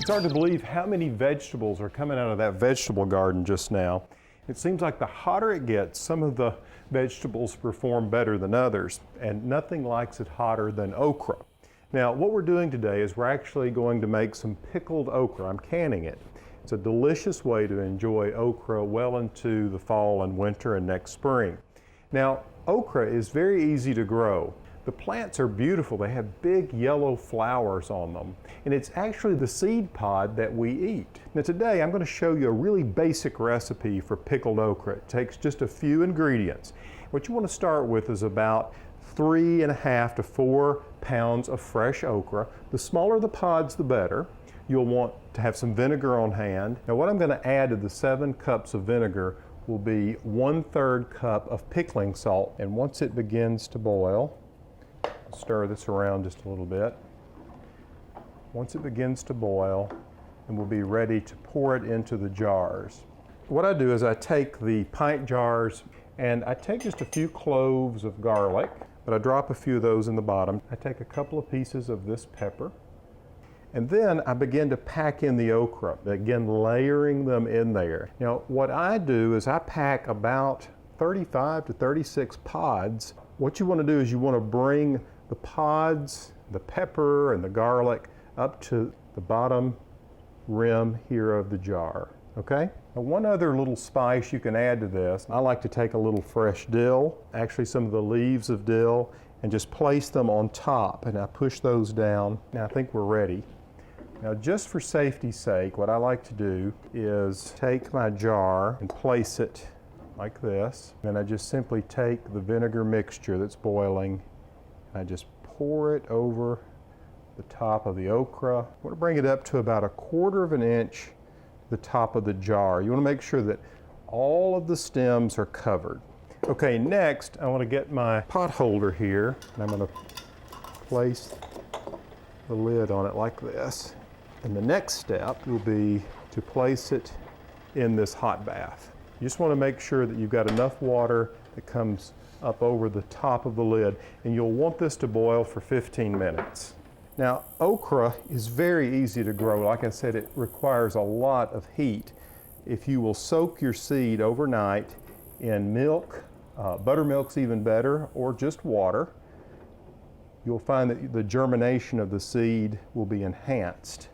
It's hard to believe how many vegetables are coming out of that vegetable garden just now. It seems like the hotter it gets, some of the vegetables perform better than others, and nothing likes it hotter than okra. Now, what we're doing today is we're actually going to make some pickled okra. I'm canning it. It's a delicious way to enjoy okra well into the fall and winter and next spring. Now, okra is very easy to grow. The plants are beautiful. They have big yellow flowers on them. And it's actually the seed pod that we eat. Now today I'm going to show you a really basic recipe for pickled okra. It takes just a few ingredients. What you want to start with is about 3.5 to 4 pounds of fresh okra. The smaller the pods, the better. You'll want to have some vinegar on hand. Now what I'm going to add to the 7 cups of vinegar will be 1/3 cup of pickling salt. And once it begins to boil, stir this around just a little bit. Once it begins to boil, and we'll be ready to pour it into the jars. What I do is I take the pint jars and I take just a few cloves of garlic, but I drop a few of those in the bottom. I take a couple of pieces of this pepper, and then I begin to pack in the okra, again layering them in there. Now what I do is I pack about 35 to 36 pods. What you want to do is you want to bring the pods, the pepper and the garlic up to the bottom rim here of the jar, okay? Now one other little spice you can add to this, I like to take a little fresh dill, actually some of the leaves of dill, and just place them on top, and I push those down. Now I think we're ready. Now just for safety's sake, what I like to do is take my jar and place it like this. Then I just simply take the vinegar mixture that's boiling, and I just pour it over the top of the okra. I want to bring it up to about 1/4 inch the top of the jar. You want to make sure that all of the stems are covered. Okay, next I want to get my pot holder here, and I'm going to place the lid on it like this. And the next step will be to place it in this hot bath. You just want to make sure that you've got enough water that comes up over the top of the lid, and you'll want this to boil for 15 minutes. Now, okra is very easy to grow. Like I said, it requires a lot of heat. If you will soak your seed overnight in milk, buttermilk's even better, or just water, you'll find that the germination of the seed will be enhanced,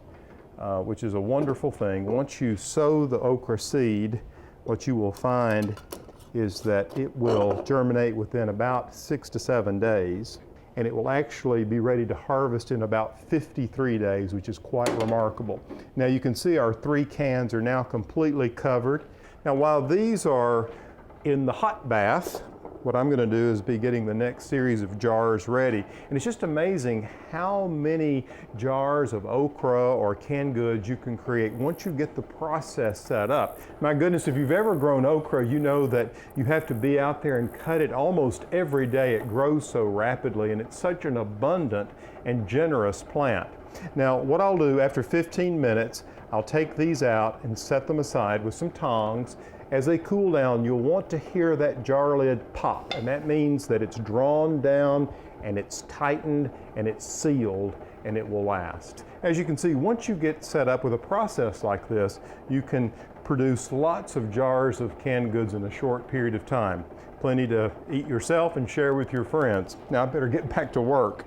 which is a wonderful thing. Once you sow the okra seed, what you will find is that it will germinate within about 6 to 7 days, and it will actually be ready to harvest in about 53 days, which is quite remarkable. Now you can see our 3 cans are now completely covered. Now while these are in the hot bath, what I'm going to do is be getting the next series of jars ready. And it's just amazing how many jars of okra or canned goods you can create once you get the process set up. My goodness, if you've ever grown okra, you know that you have to be out there and cut it almost every day. It grows so rapidly, and it's such an abundant and generous plant. Now, what I'll do after 15 minutes, I'll take these out and set them aside with some tongs. As they cool down, you'll want to hear that jar lid pop, and that means that it's drawn down and it's tightened and it's sealed, and it will last. As you can see, once you get set up with a process like this, you can produce lots of jars of canned goods in a short period of time. Plenty to eat yourself and share with your friends. Now I better get back to work.